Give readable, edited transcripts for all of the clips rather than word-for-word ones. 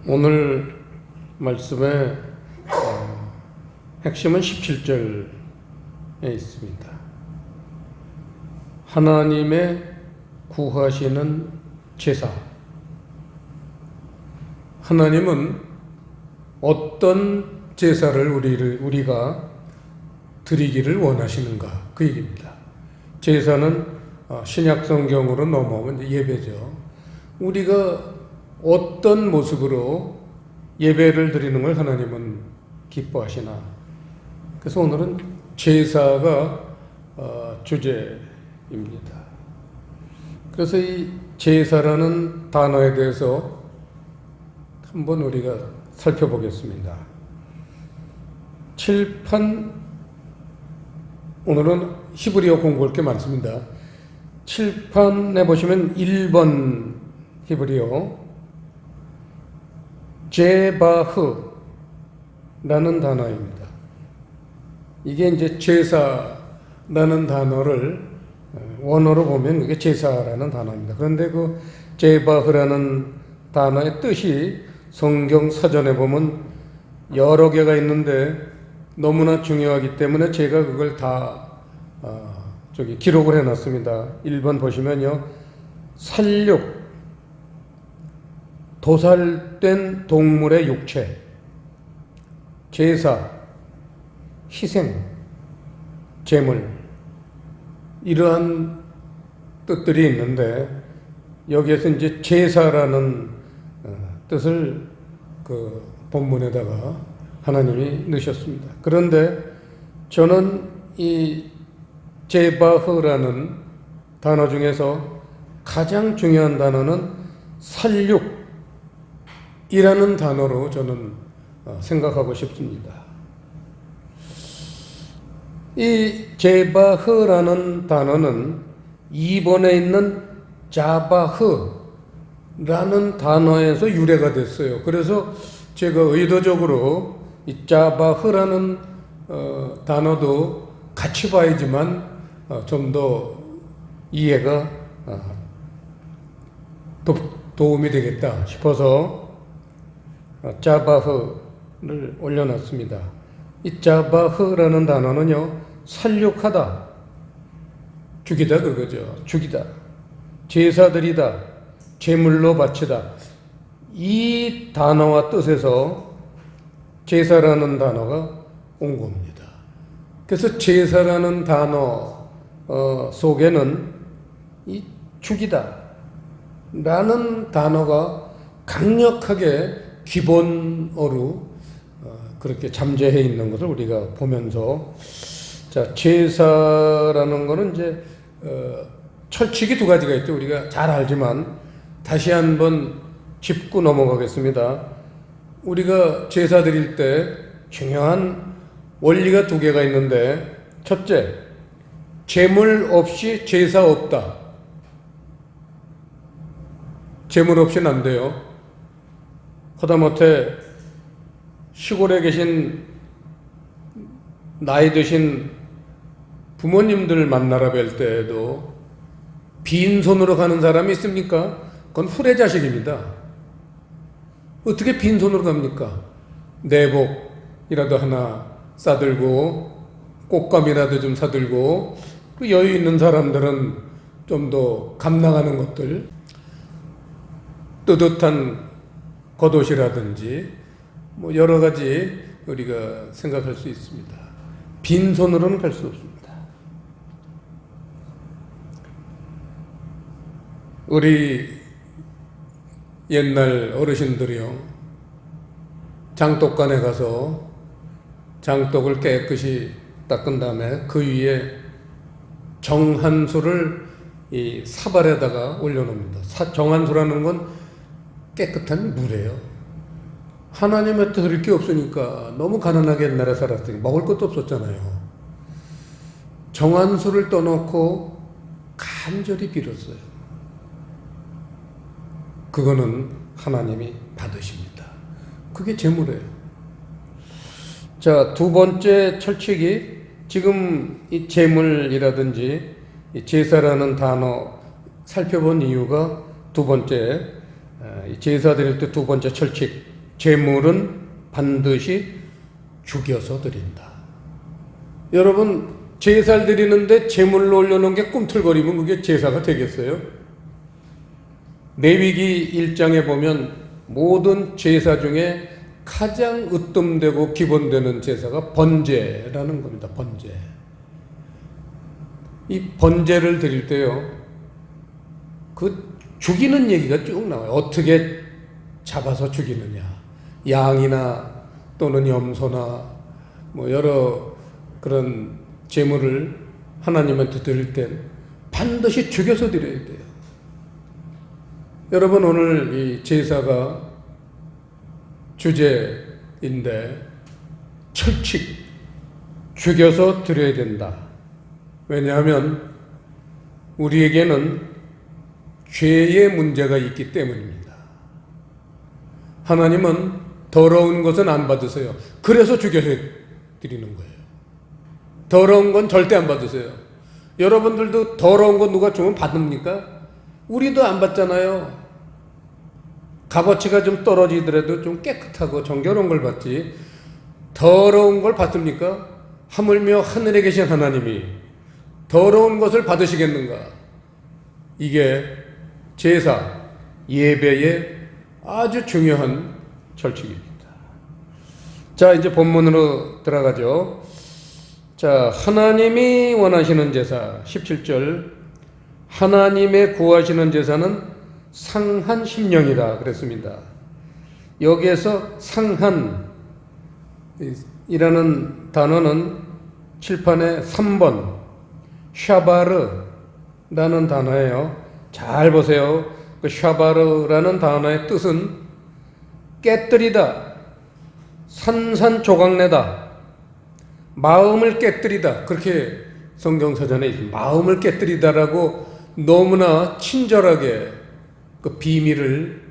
오늘 말씀의 핵심은 17절에 있습니다. 하나님의 구하시는 제사. 하나님은 어떤 제사를 우리가 드리기를 원하시는가, 그 얘기입니다. 제사는 신약 성경으로 넘어오면 예배죠. 우리가 어떤 모습으로 예배를 드리는 걸 하나님은 기뻐하시나. 그래서 오늘은 제사가 주제입니다. 그래서 이 제사라는 단어에 대해서 한번 우리가 살펴보겠습니다. 칠판, 오늘은 히브리어 공부할 게 많습니다. 칠판에 보시면 1번 히브리어 제바흐라는 단어입니다. 이게 이제 제사라는 단어를 원어로 보면 이게 제사라는 단어입니다. 그런데 그 제바흐라는 단어의 뜻이 성경 사전에 보면 여러 개가 있는데 너무나 중요하기 때문에 제가 그걸 다 기록을 해놨습니다. 1번 보시면요, 살육, 도살된 동물의 육체, 제사, 희생, 제물, 이러한 뜻들이 있는데 여기에서 이제 제사라는 뜻을 그 본문에다가 하나님이 넣으셨습니다. 그런데 저는 이 제바흐라는 단어 중에서 가장 중요한 단어는 살육 이라는 단어로 저는 생각하고 싶습니다. 이 제바흐라는 단어는 2번에 있는 자바흐라는 단어에서 유래가 됐어요. 그래서 제가 의도적으로 이 자바흐라는 단어도 같이 봐야지만 좀 더 이해가 도움이 되겠다 싶어서 자바흐를 올려놨습니다. 이 자바흐라는 단어는요, 살육하다, 죽이다 그거죠. 죽이다, 제사드리다, 제물로 바치다, 이 단어와 뜻에서 제사라는 단어가 온 겁니다. 그래서 제사라는 단어 속에는 이 죽이다 라는 단어가 강력하게 기본어로 그렇게 잠재해 있는 것을 우리가 보면서, 자, 제사라는 거는 이제 철칙이 두 가지가 있죠. 우리가 잘 알지만 다시 한번 짚고 넘어가겠습니다. 우리가 제사 드릴 때 중요한 원리가 두 개가 있는데, 첫째, 제물 없이 제사 없다. 제물 없이는 안 돼요. 하다못해 시골에 계신 나이 드신 부모님들 만나러 뵐 때에도 빈손으로 가는 사람이 있습니까? 그건 후레자식입니다. 어떻게 빈손으로 갑니까? 내복이라도 하나 싸들고 꽃감이라도 좀 사들고, 그 여유 있는 사람들은 좀 더 감당하는 것들, 뜨뜻한 겉옷이라든지 뭐 여러 가지 우리가 생각할 수 있습니다. 빈손으로는 갈 수 없습니다. 우리 옛날 어르신들이요, 장독간에 가서 장독을 깨끗이 닦은 다음에 그 위에 정한수를 이 사발에다가 올려놓습니다. 정한수라는 건 깨끗한 물이에요. 하나님한테 드릴 게 없으니까, 너무 가난하게 옛날에 살았으니 먹을 것도 없었잖아요. 정한수를 떠놓고 간절히 빌었어요. 그거는 하나님이 받으십니다. 그게 제물이에요. 자, 두 번째 철칙이, 지금 이 제물이라든지 이 제사라는 단어 살펴본 이유가 두 번째, 제사 드릴 때 두 번째 철칙, 제물은 반드시 죽여서 드린다. 여러분, 제사를 드리는데 제물로 올려놓은 게 꿈틀거리면 그게 제사가 되겠어요? 레위기 1장에 보면 모든 제사 중에 가장 으뜸되고 기본되는 제사가 번제라는 겁니다. 번제. 이 번제를 드릴 때요, 그 죽이는 얘기가 쭉 나와요. 어떻게 잡아서 죽이느냐. 양이나 또는 염소나 뭐 여러 그런 제물을 하나님한테 드릴 땐 반드시 죽여서 드려야 돼요. 여러분, 오늘 이 제사가 주제인데 철칙 죽여서 드려야 된다. 왜냐하면 우리에게는 죄의 문제가 있기 때문입니다. 하나님은 더러운 것은 안 받으세요. 그래서 죽여서 드리는 거예요. 더러운 건 절대 안 받으세요. 여러분들도 더러운 거 누가 주면 받습니까? 우리도 안 받잖아요. 값어치가 좀 떨어지더라도 좀 깨끗하고 정결한 걸 받지, 더러운 걸 받습니까? 하물며 하늘에 계신 하나님이 더러운 것을 받으시겠는가? 이게 제사, 예배의 아주 중요한 철칙입니다. 자, 이제 본문으로 들어가죠. 자, 하나님이 원하시는 제사 17절, 하나님의 구하시는 제사는 상한 심령이다 그랬습니다. 여기에서 상한이라는 단어는 칠판에 3번 샤바르라는 단어예요. 잘 보세요. 그 샤바르라는 단어의 뜻은 깨뜨리다, 산산조각내다, 마음을 깨뜨리다, 그렇게 성경사전에 있습니다. 마음을 깨뜨리다라고 너무나 친절하게 그 비밀을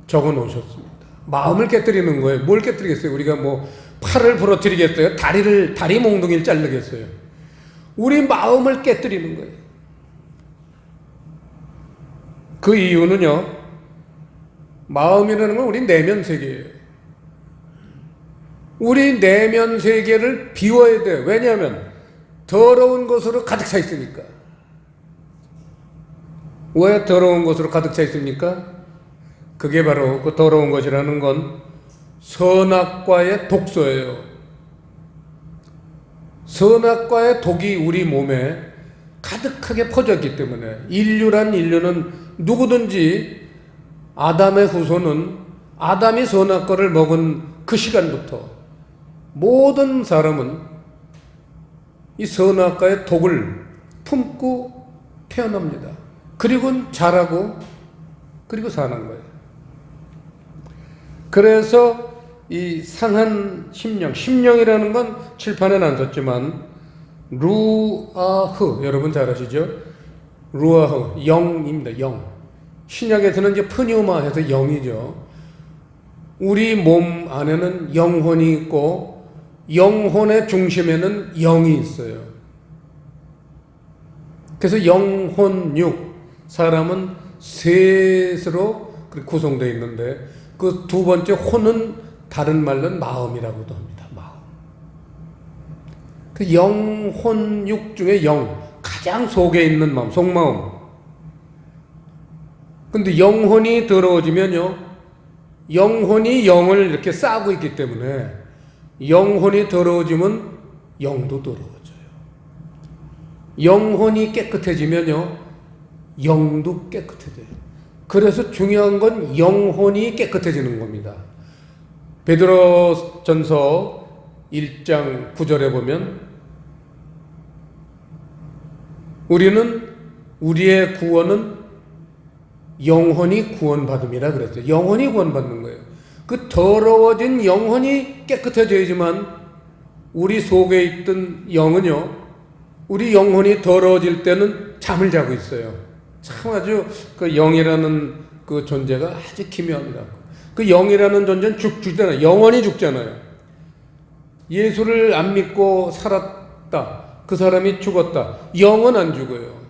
적어 놓으셨습니다. 마음을 깨뜨리는 거예요. 뭘 깨뜨리겠어요? 우리가 뭐 팔을 부러뜨리겠어요? 다리 몽둥이를 자르겠어요? 우리 마음을 깨뜨리는 거예요. 그 이유는요, 마음이라는 건 우리 내면 세계예요. 우리 내면 세계를 비워야 돼요. 왜냐하면 더러운 것으로 가득 차 있으니까. 왜 더러운 것으로 가득 차 있습니까? 그게 바로 그 더러운 것이라는 건 선악과의 독소예요. 선악과의 독이 우리 몸에 가득하게 퍼졌기 때문에 인류는 누구든지 아담의 후손은 아담이 선악과를 먹은 그 시간부터 모든 사람은 이 선악과의 독을 품고 태어납니다. 그리고 자라고 그리고 사는 거예요. 그래서 이 상한 심령이라는 건 칠판에는 안 썼지만 루아흐, 여러분 잘 아시죠? 루아흐, 영입니다. 영. 신약에서는 이제 프뉴마해서 영이죠. 우리 몸 안에는 영혼이 있고 영혼의 중심에는 영이 있어요. 그래서 영혼육, 사람은 셋으로 구성되어 있는데 그 두 번째 혼은 다른 말로는 마음이라고도 합니다. 마음. 그 영혼육 중에 영, 가장 속에 있는 마음, 속마음. 근데 영혼이 더러워지면요, 영혼이 영을 이렇게 싸고 있기 때문에 영혼이 더러워지면 영도 더러워져요. 영혼이 깨끗해지면요, 영도 깨끗해져요. 그래서 중요한 건 영혼이 깨끗해지는 겁니다. 베드로전서 1장 9절에 보면 우리의 구원은 영혼이 구원받음이라 그랬어요. 영혼이 구원받는 거예요. 그 더러워진 영혼이 깨끗해져야지만 우리 속에 있던 영은요, 우리 영혼이 더러워질 때는 잠을 자고 있어요. 참 아주 그 영이라는 그 존재가 아주 기묘합니다. 그 영이라는 존재는 죽잖아요. 영원히 죽잖아요. 예수를 안 믿고 살았다, 그 사람이 죽었다. 영은 안 죽어요.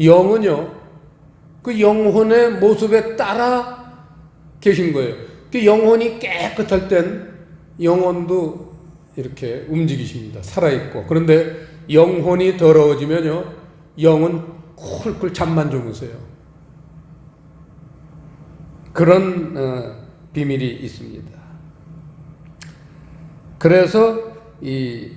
영은요, 그 영혼의 모습에 따라 계신 거예요. 그 영혼이 깨끗할 땐 영혼도 이렇게 움직이십니다. 살아있고. 그런데 영혼이 더러워지면요, 영은 쿨쿨 잠만 주무세요. 그런 비밀이 있습니다. 그래서 이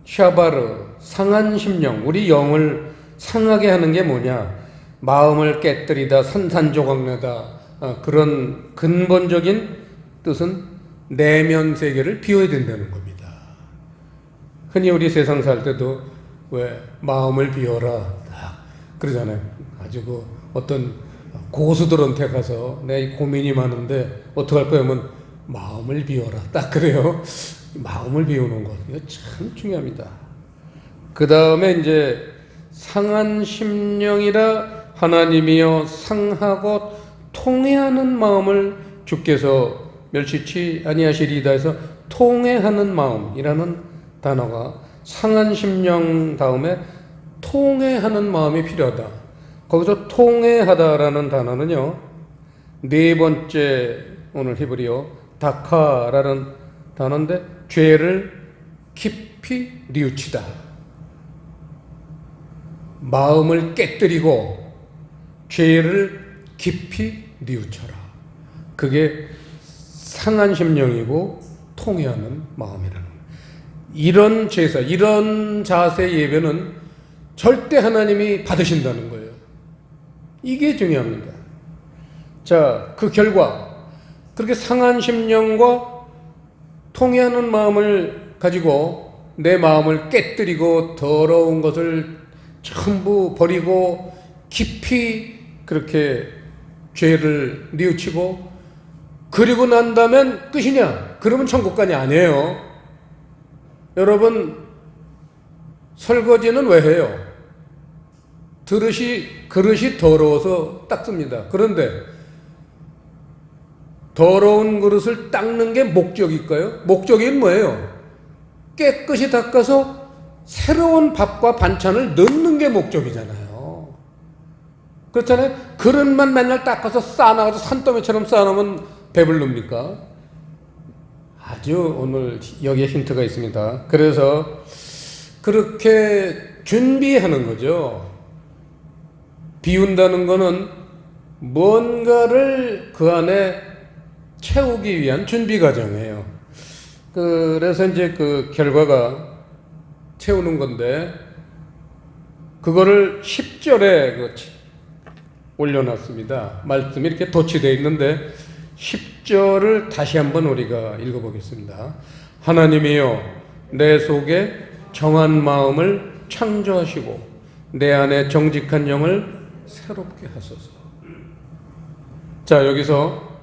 샤바르, 상한 심령, 우리 영을 상하게 하는 게 뭐냐? 마음을 깨뜨리다, 산산조각내다, 그런 근본적인 뜻은 내면 세계를 비워야 된다는 겁니다. 흔히 우리 세상 살 때도 왜 마음을 비워라 딱 그러잖아요. 아주 그 어떤 고수들한테 가서 내 고민이 많은데 어떡할 거야 하면 마음을 비워라 딱 그래요. 마음을 비우는 것 이거 참 중요합니다. 그 다음에 이제 상한 심령이라 하나님이여 상하고 통회하는 마음을 주께서 멸시치 아니하시리이다 해서 통회하는 마음이라는 단어가 상한 심령 다음에 통회하는 마음이 필요하다. 거기서 통회하다라는 단어는요, 네 번째 오늘 히브리어 다카라는 단어인데 죄를 깊이 뉘우치다. 마음을 깨뜨리고 죄를 깊이 뉘우쳐라. 그게 상한 심령이고 통회하는 마음이라는 거예요. 이런 제사, 이런 자세 예배는 절대 하나님이 받으신다는 거예요. 이게 중요합니다. 자, 그 결과 그렇게 상한 심령과 통회하는 마음을 가지고 내 마음을 깨뜨리고 더러운 것을 전부 버리고 깊이 그렇게 죄를 뉘우치고 그리고 난 다음엔 끝이냐? 그러면 천국간이 아니에요. 여러분, 설거지는 왜 해요? 그릇이 더러워서 닦습니다. 그런데 더러운 그릇을 닦는 게 목적일까요? 목적이 뭐예요? 깨끗이 닦아서 새로운 밥과 반찬을 넣는 게 목적이잖아요. 그렇잖아요? 그릇만 맨날 닦아서 쌓아놔가지고 산더미처럼 쌓아놓으면 배불릅니까? 아주 오늘 여기에 힌트가 있습니다. 그래서 그렇게 준비하는 거죠. 비운다는 거는 뭔가를 그 안에 채우기 위한 준비 과정이에요. 그래서 이제 그 결과가 채우는 건데, 그거를 10절에 올려놨습니다. 말씀이 이렇게 도치되어 있는데, 10절을 다시 한번 우리가 읽어보겠습니다. 하나님이여, 내 속에 정한 마음을 창조하시고, 내 안에 정직한 영을 새롭게 하소서. 자, 여기서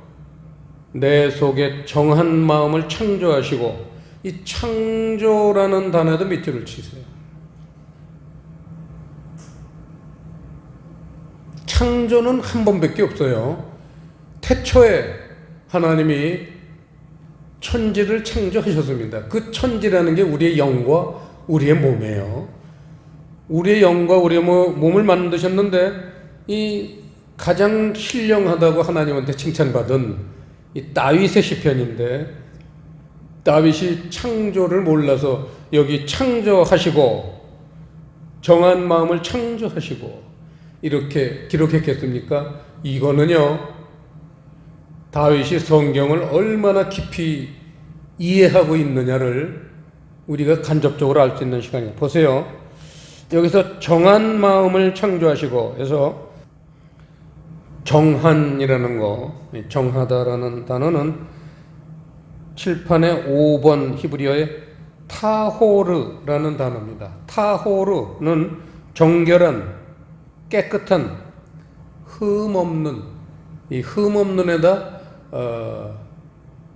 내 속에 정한 마음을 창조하시고, 이 창조라는 단어에도 밑줄을 치세요. 창조는 한 번밖에 없어요. 태초에 하나님이 천지를 창조하셨습니다. 그 천지라는 게 우리의 영과 우리의 몸이에요. 우리의 영과 우리의 몸을 만드셨는데, 이 가장 신령하다고 하나님한테 칭찬받은 이 다윗의 시편인데, 다윗이 창조를 몰라서 여기 창조하시고 정한 마음을 창조하시고 이렇게 기록했겠습니까? 이거는요, 다윗이 성경을 얼마나 깊이 이해하고 있느냐를 우리가 간접적으로 알 수 있는 시간이에요. 보세요. 여기서 정한 마음을 창조하시고 해서 정한이라는 거, 정하다라는 단어는 칠판의 5번 히브리어의 타호르라는 단어입니다. 타호르는 정결한, 깨끗한, 흠 없는, 이 흠 없는에다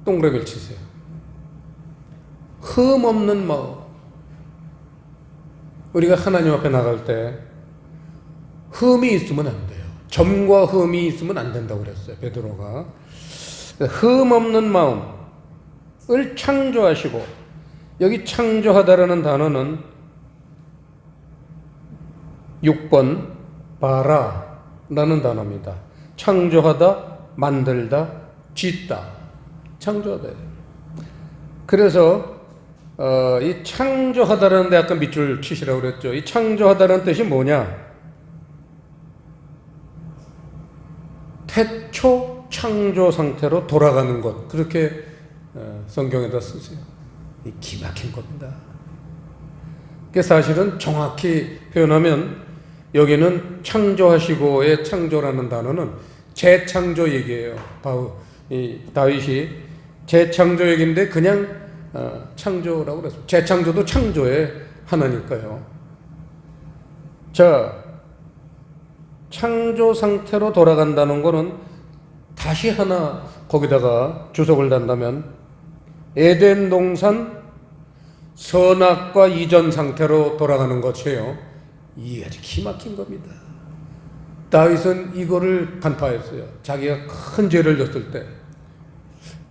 동그라미를 치세요. 흠 없는 마음. 우리가 하나님 앞에 나갈 때 흠이 있으면 안 돼요. 점과 흠이 있으면 안 된다고 그랬어요, 베드로가. 흠 없는 마음을 창조하시고, 여기 창조하다라는 단어는 6번 바라, 단어입니다. 창조하다, 만들다, 짓다. 창조하다. 그래서 이 창조하다라는 데 아까 밑줄 치시라고 그랬죠. 이 창조하다라는 뜻이 뭐냐? 태초 창조 상태로 돌아가는 것. 그렇게 성경에다 쓰세요. 이 기막힌 겁니다. 그게 사실은 정확히 표현하면 여기는 창조하시고의 창조라는 단어는 재창조 얘기예요. 다윗이 재창조 얘기인데 그냥 창조라고 그랬어요. 재창조도 창조의 하나니까요. 자, 창조 상태로 돌아간다는 거는 다시 하나 거기다가 주석을 단다면 에덴 동산 선악과 이전 상태로 돌아가는 것이에요. 이게 아주 기막힌 겁니다. 다윗은 이거를 간파했어요. 자기가 큰 죄를 졌을 때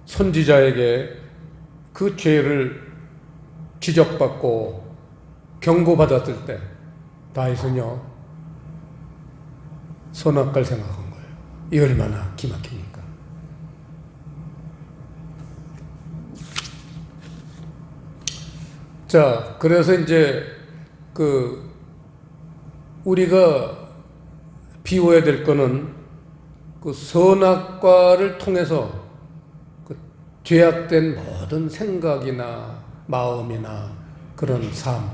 선지자에게 그 죄를 지적받고 경고받았을 때 다윗은요 선악과를 생각한 거예요. 이 얼마나 기막힙니까? 자, 그래서 이제 우리가 비워야 될 거는 그 선악과를 통해서 그 죄악된 모든 생각이나 마음이나 그런 삶,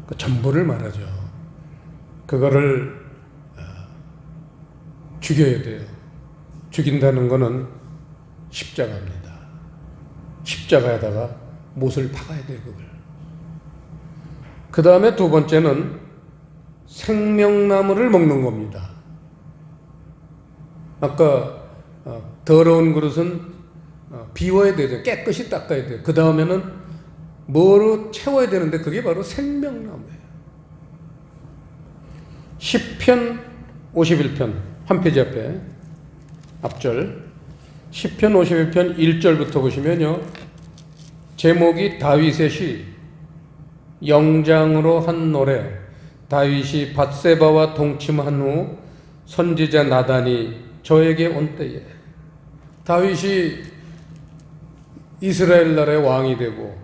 그 전부를 말하죠. 그거를 죽여야 돼요. 죽인다는 거는 십자가입니다. 십자가에다가 못을 박아야 돼요, 그걸. 그 다음에 두 번째는 생명나무를 먹는 겁니다. 아까 더러운 그릇은 비워야 되죠. 깨끗이 닦아야 돼요. 그 다음에는 뭐로 채워야 되는데 그게 바로 생명나무예요. 시편 51편 한 페이지 앞에 앞절 시편 51편 1절부터 보시면요. 제목이 다윗의 시 영장으로 한 노래. 다윗이 밧세바와 동침한 후 선지자 나단이 저에게 온 때에 다윗이 이스라엘 나라의 왕이 되고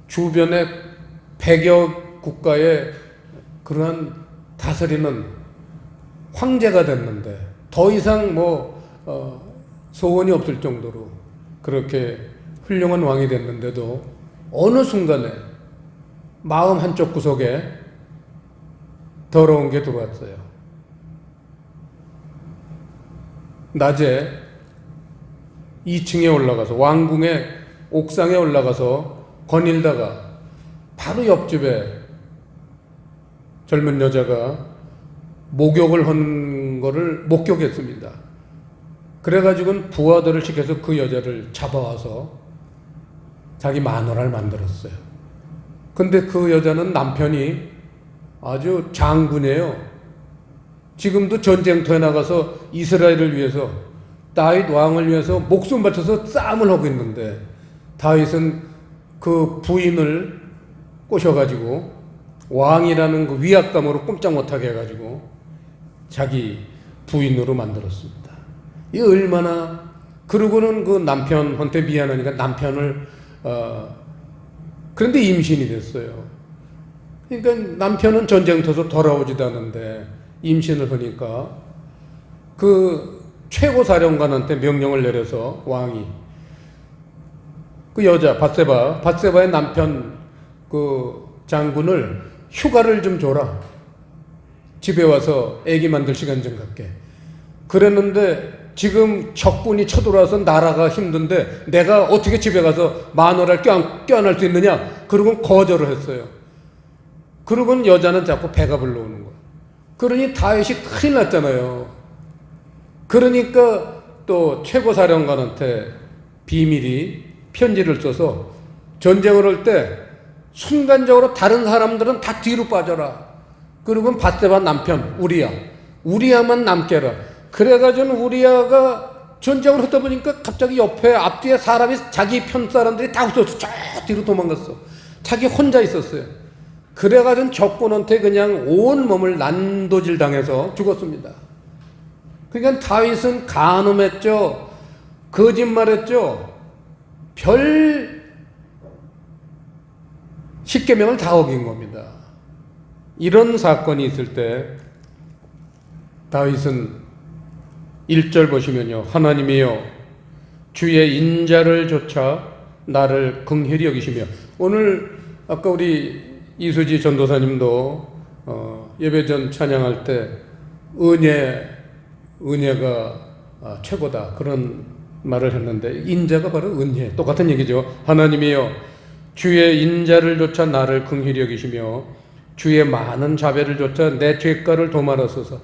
주변의 100여 국가의 그러한 다스리는 황제가 됐는데 더 이상 소원이 없을 정도로 그렇게 훌륭한 왕이 됐는데도 어느 순간에 마음 한쪽 구석에 더러운 게 들어왔어요. 낮에 2층에 올라가서 왕궁의 옥상에 올라가서 거닐다가 바로 옆집에 젊은 여자가 목욕을 한 거를 목격했습니다. 그래가지고는 부하들을 시켜서 그 여자를 잡아와서 자기 마누라를 만들었어요. 근데 그 여자는 남편이 아주 장군이에요. 지금도 전쟁터에 나가서 이스라엘을 위해서 다윗 왕을 위해서 목숨 바쳐서 싸움을 하고 있는데 다윗은 그 부인을 꼬셔가지고 왕이라는 그 위압감으로 꼼짝 못하게 해가지고 자기 부인으로 만들었습니다. 이 얼마나 그러고는 그 남편한테 미안하니까 남편을 그런데 임신이 됐어요. 그러니까 남편은 전쟁터에서 돌아오지도 않는데 임신을 하니까 그 최고사령관한테 명령을 내려서 왕이 그 여자 밧세바의 남편 그 장군을 휴가를 좀 줘라. 집에 와서 애기 만들 시간 좀 갖게. 그랬는데 지금 적군이 쳐들어와서 나라가 힘든데 내가 어떻게 집에 가서 마누라를 껴안을 수 있느냐? 그러고 거절을 했어요. 그러고는 여자는 자꾸 배가 불러오는 거야. 그러니 다윗이 큰일 났잖아요. 그러니까 또 최고사령관한테 비밀이 편지를 써서 전쟁을 할 때 순간적으로 다른 사람들은 다 뒤로 빠져라. 그리고 밧세바 남편 우리야만 남게 해라. 그래가지고 우리야가 전쟁을 하다 보니까 갑자기 옆에 앞뒤에 사람이 자기 편 사람들이 다 없어서 저 뒤로 도망갔어. 자기 혼자 있었어요. 그래가지고 적군한테 그냥 온 몸을 난도질 당해서 죽었습니다. 그러니까 다윗은 간음했죠. 거짓말했죠. 별 십계명을 다 어긴 겁니다. 이런 사건이 있을 때 다윗은 1절 보시면요. 하나님이여 주의 인자를 조차 나를 긍휼히 여기시며, 오늘 아까 우리 이수지 전도사님도 예배 전 찬양할 때 은혜가 최고다 그런 말을 했는데, 인자가 바로 은혜, 똑같은 얘기죠. 하나님이여 주의 인자를 조차 나를 긍휼히 여기시며 주의 많은 자비를 조차 내 죄가를 도말하소서.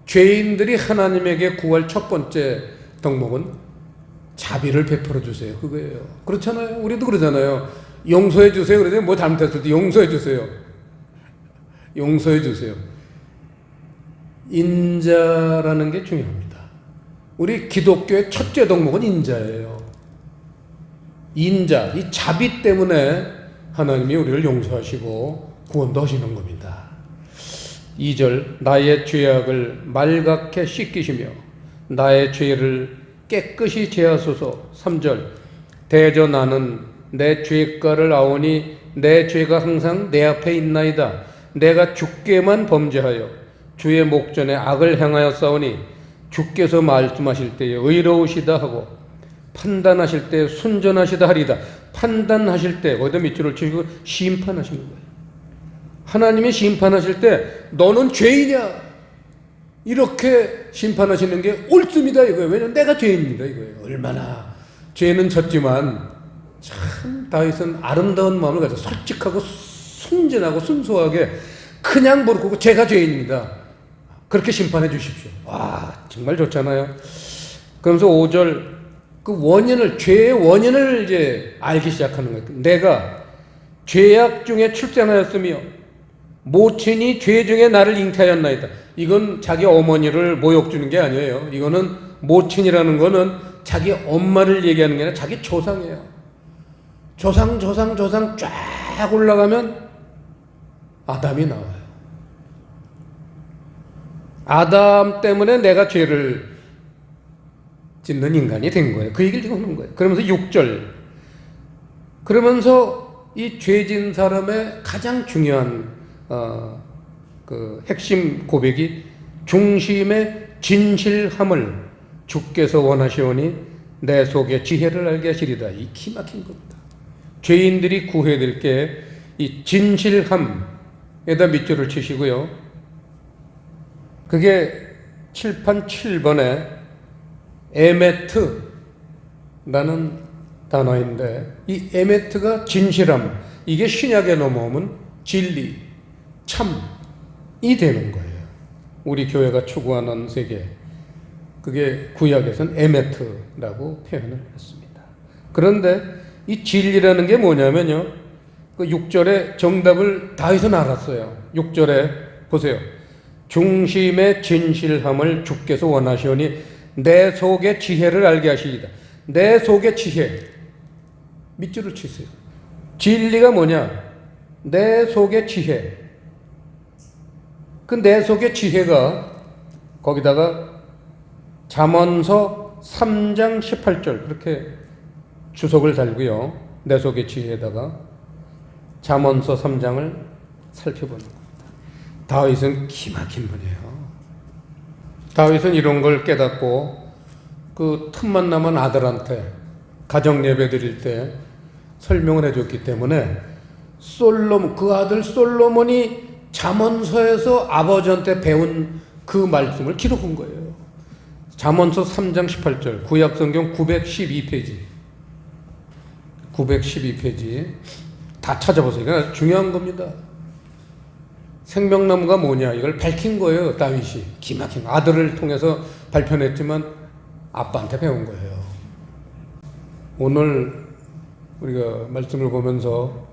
죄인들이 하나님에게 구할 첫 번째 덕목은 자비를 베풀어 주세요, 그거예요. 그렇잖아요. 우리도 그러잖아요. 용서해 주세요. 그러더니 뭐 잘못했을 때 용서해 주세요. 용서해 주세요. 인자라는 게 중요합니다. 우리 기독교의 첫째 덕목은 인자예요. 인자, 이 자비 때문에 하나님이 우리를 용서하시고 구원도 하시는 겁니다. 2절 나의 죄악을 말갛게 씻기시며 나의 죄를 깨끗이 제하소서. 3절 대저 나는 내 죄가를 아오니 내 죄가 항상 내 앞에 있나이다. 내가 주께만 범죄하여 주의 목전에 악을 행하여 싸우니 주께서 말씀하실 때에 의로우시다 하고 판단하실 때 순전하시다 하리다. 판단하실 때 거기다 밑줄을 치고 심판하시는 거예요. 하나님이 심판하실 때 너는 죄이냐 이렇게 심판하시는 게 옳습니다 이거예요. 왜냐하면 내가 죄인입니다 이거예요. 얼마나 죄는 졌지만 참 다윗은 아름다운 마음을 가지고 솔직하고 순진하고 순수하게 그냥 모르고 제가 죄인입니다 그렇게 심판해 주십시오. 와 정말 좋잖아요. 그러면서 5절 그 원인을, 죄의 원인을 이제 알기 시작하는 거예요. 내가 죄악 중에 출생하였으며 모친이 죄 중에 나를 잉태하였나이다. 이건 자기 어머니를 모욕 주는 게 아니에요. 이거는 모친이라는 거는 자기 엄마를 얘기하는 게 아니라 자기 조상이에요. 조상 쫙 올라가면 아담이 나와요. 아담 때문에 내가 죄를 짓는 인간이 된 거예요. 그 얘기를 지금 하는 거예요. 그러면서 6절. 그러면서 이 죄진 사람의 가장 중요한 그 핵심 고백이 중심의 진실함을 주께서 원하시오니 내 속에 지혜를 알게 하시리다. 이 기막힌 겁니다. 죄인들이 구해야 될 게 이 진실함에다 밑줄을 치시고요. 그게 7판 7번에 에메트라는 단어인데 이 에메트가 진실함, 이게 신약에 넘어오면 진리, 참이 되는 거예요. 우리 교회가 추구하는 세계, 그게 구약에서는 에메트라고 표현을 했습니다. 그런데 이 진리라는 게 뭐냐면요, 그 6절에 정답을 다윗은 알았어요. 6절에 보세요. 중심의 진실함을 주께서 원하시오니 내 속의 지혜를 알게 하시리다. 내 속의 지혜. 밑줄을 치세요. 진리가 뭐냐? 내 속의 지혜. 그 내 속의 지혜가 거기다가 잠언서 3장 18절 그렇게 주석을 달고요. 내 속의 지혜에다가 잠언서 3장을 살펴보는 겁니다. 다윗은 기막힌 분이에요. 다윗은 이런 걸 깨닫고 그 틈만 나면 아들한테 가정 예배 드릴 때 설명을 해줬기 때문에 그 아들 솔로몬이 잠언서에서 아버지한테 배운 그 말씀을 기록한 거예요. 잠언서 3장 18절 구약성경 912페이지 912페이지 다 찾아보세요. 그러니까 중요한 겁니다. 생명나무가 뭐냐 이걸 밝힌 거예요. 다윗이 기막힌 아들을 통해서 발표했지만 아빠한테 배운 거예요. 오늘 우리가 말씀을 보면서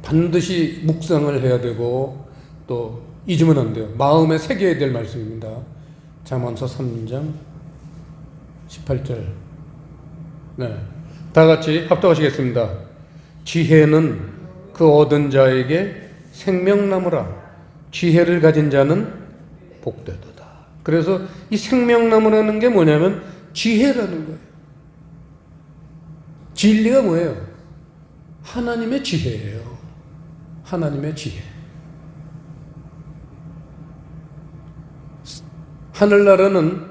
반드시 묵상을 해야 되고 또 잊으면 안 돼요. 마음에 새겨야 될 말씀입니다. 잠언서 3장 18절. 네, 다 같이 합독하시겠습니다. 지혜는 그 얻은 자에게 생명나무라. 지혜를 가진 자는 복되도다. 그래서 이 생명나무라는 게 뭐냐면 지혜라는 거예요. 진리가 뭐예요? 하나님의 지혜예요. 하나님의 지혜. 하늘나라는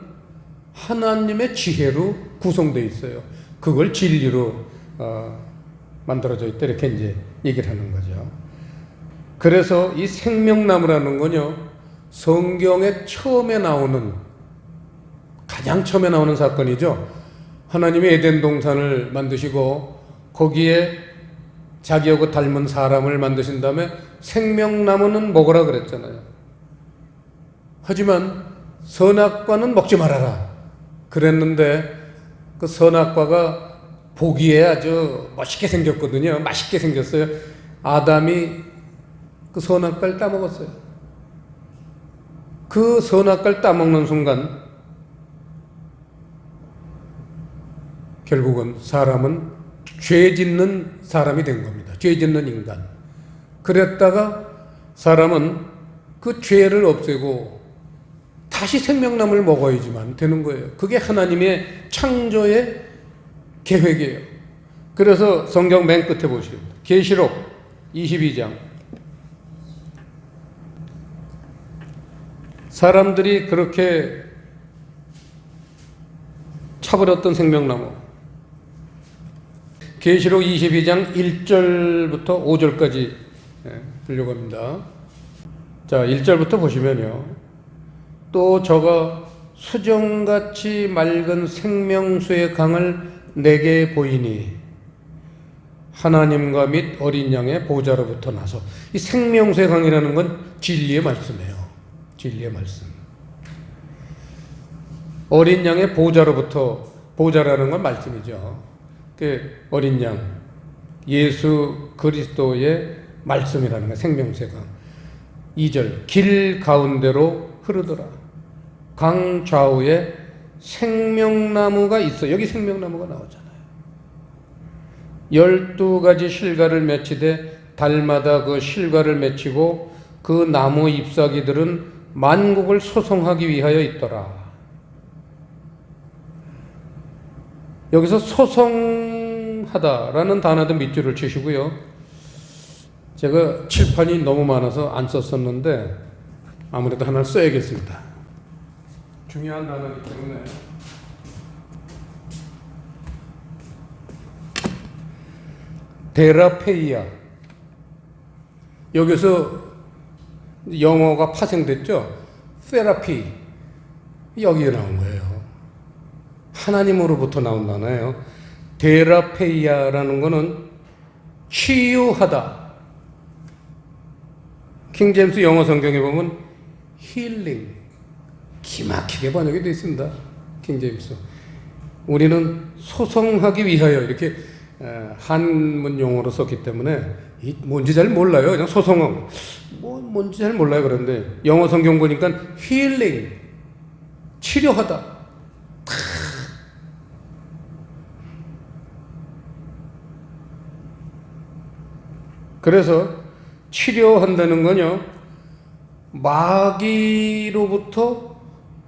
하나님의 지혜로 구성되어 있어요. 그걸 진리로 만들어져 있다 이렇게 이제 얘기를 하는 거죠. 그래서 이 생명나무라는 건요, 성경에 가장 처음에 나오는 사건이죠. 하나님이 에덴 동산을 만드시고 거기에 자기하고 닮은 사람을 만드신 다음에 생명나무는 먹으라 그랬잖아요. 하지만 선악과는 먹지 말아라 그랬는데 그 선악과가 보기에 아주 멋있게 생겼거든요. 맛있게 생겼어요. 아담이 그 선악과를 따먹었어요. 그 선악과를 따먹는 순간 결국은 사람은 죄 짓는 사람이 된 겁니다. 죄 짓는 인간. 그랬다가 사람은 그 죄를 없애고 다시 생명나무를 먹어야지만 되는 거예요. 그게 하나님의 창조의 계획이에요. 그래서 성경 맨 끝에 보시면 계시록 22장 사람들이 그렇게 차버렸던 생명나무, 계시록 22장 1절부터 5절까지 보려고 합니다. 자, 1절부터 보시면요. 또 저가 수정같이 맑은 생명수의 강을 내게 보이니 하나님과 및 어린 양의 보좌로부터 나서, 이 생명수의 강이라는 건 진리의 말씀이에요. 진리의 말씀. 어린 양의 보좌로부터, 보좌라는 건 말씀이죠. 그 어린 양, 예수 그리스도의 말씀이라는 거예요. 생명수의 강. 2절, 길 가운데로 흐르더라. 강 좌우에 생명나무가 있어. 여기 생명나무가 나오잖아요. 12가지 실과를 맺히되 달마다 그 실과를 맺히고 그 나무 잎사귀들은 만국을 소송하기 위하여 있더라. 여기서 소송하다라는 단어도 밑줄을 치시고요. 제가 칠판이 너무 많아서 안 썼었는데 아무래도 하나를 써야겠습니다. 중요한 단어이기 때문에. 데라페이아. 여기서 영어가 파생됐죠. 세라피. 여기에 나온 거예요. 하나님으로부터 나온 단어예요. 데라페이아라는 거는 치유하다. 킹제임스 영어 성경에 보면 힐링. 기막히게 번역이 되어 있습니다. 킹제임스. 우리는 소송하기 위하여 이렇게 한문 용어로 썼기 때문에 뭔지 잘 몰라요. 그냥 소송하고 뭔지 잘 몰라요. 그런데 영어 성경 보니까 힐링, 치료하다. 그래서 치료한다는 건요, 마귀로부터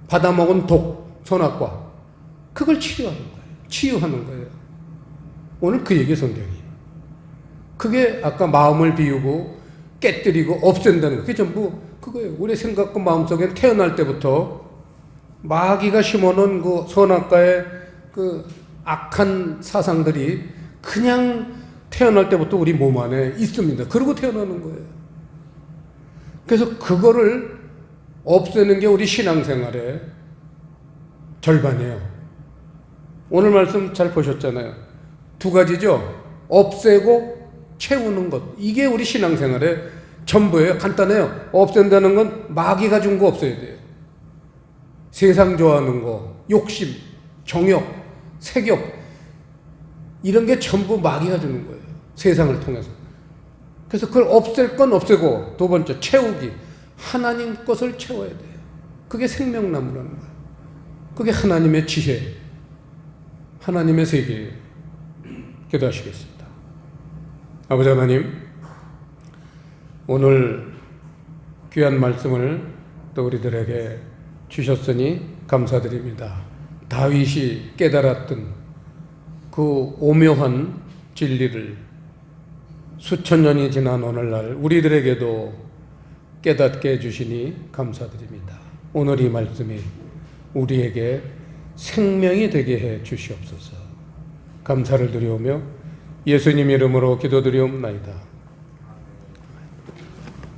받아먹은 독, 선악과, 그걸 치료하는 거예요. 치유하는 거예요. 오늘 그 얘기 성경이에요. 그게 아까 마음을 비우고 깨뜨리고 없앤다는 거, 그게 전부 그거예요. 우리 생각과 마음속에 태어날 때부터 마귀가 심어놓은 그 선악과의 그 악한 사상들이 그냥 태어날 때부터 우리 몸 안에 있습니다. 그러고 태어나는 거예요. 그래서 그거를 없애는 게 우리 신앙생활의 절반이에요. 오늘 말씀 잘 보셨잖아요. 두 가지죠. 없애고 채우는 것. 이게 우리 신앙생활의 전부예요. 간단해요. 없앤다는 건 마귀가 준 거 없애야 돼요. 세상 좋아하는 거, 욕심, 정욕, 색욕, 이런 게 전부 마귀가 주는 거예요. 세상을 통해서. 그래서 그걸 없앨 건 없애고, 두 번째, 채우기. 하나님 것을 채워야 돼요. 그게 생명나무라는 거예요. 그게 하나님의 지혜, 하나님의 세계예요. 기도하시겠습니다. 아버지 하나님, 오늘 귀한 말씀을 또 우리들에게 주셨으니 감사드립니다. 다윗이 깨달았던 그 오묘한 진리를 수천 년이 지난 오늘날 우리들에게도 깨닫게 해주시니 감사드립니다. 오늘 이 말씀이 우리에게 생명이 되게 해 주시옵소서. 감사를 드리오며 예수님 이름으로 기도드리옵나이다.